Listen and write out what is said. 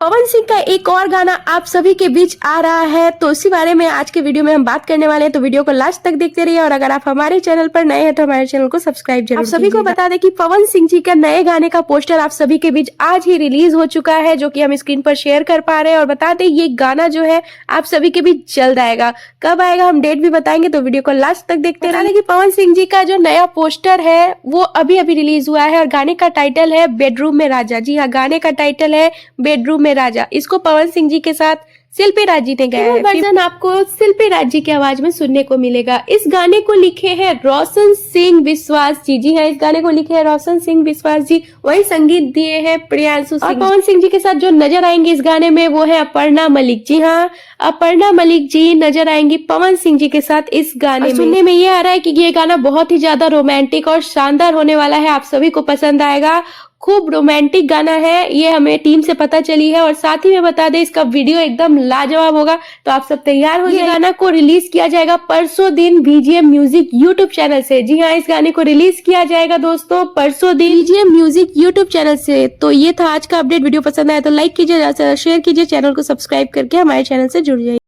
पवन सिंह का एक और गाना आप सभी के बीच आ रहा है, तो इसी बारे में आज के वीडियो में हम बात करने वाले हैं। तो वीडियो को लास्ट तक देखते रहिए और अगर आप हमारे चैनल पर नए हैं तो हमारे चैनल को सब्सक्राइब जरूर कीजिएगा। आप सभी को बता दें कि पवन सिंह जी का नए गाने का पोस्टर आप सभी के बीच आज ही रिलीज हो चुका है, जो कि हम स्क्रीन पर शेयर कर पा रहे हैं। और बता दें ये गाना जो है आप सभी के बीच जल्द आएगा। कब आएगा हम डेट भी बताएंगे, तो वीडियो को लास्ट तक देखते रहिए। कि पवन सिंह जी का जो नया पोस्टर है वो अभी अभी रिलीज हुआ है और गाने का टाइटल है बेडरूम में राजा। जी हाँ, गाने का टाइटल है बेडरूम में राजा। इसको पवन सिंह जी के साथ शिल्पी राज जी ने गाया है। वर्जन आपको शिल्पी राज जी की आवाज में सुनने को मिलेगा। इस गाने को लिखे हैं रोशन सिंह विश्वास जी। जी हाँ, इस गाने को लिखे हैं रोशन सिंह विश्वास जी। वही संगीत दिए हैं प्रियांशु सिंह। और पवन सिंह जी के साथ जो नजर आएंगे इस गाने में वो है अपर्णा मलिक। जी हाँ, अपर्णा मलिक जी नजर आएंगी पवन सिंह जी के साथ इस गाने में। सुनने में ये आ रहा है कि ये गाना बहुत ही ज्यादा रोमांटिक और शानदार होने वाला है, आप सभी को पसंद आएगा। खूब रोमांटिक गाना है, ये हमें टीम से पता चली है। और साथ ही में बता दें इसका वीडियो एकदम लाजवाब होगा, तो आप सब तैयार हो जाइए। गाना को रिलीज किया जाएगा परसों दिन बीजीएम म्यूजिक यूट्यूब चैनल से। जी हाँ, इस गाने को रिलीज किया जाएगा दोस्तों परसों दिन बीजीएम म्यूजिक यूट्यूब चैनल से। तो ये था आज का अपडेट। वीडियो पसंद आया तो लाइक कीजिए, शेयर कीजिए, चैनल को सब्सक्राइब करके हमारे चैनल से जुड़ जाइए।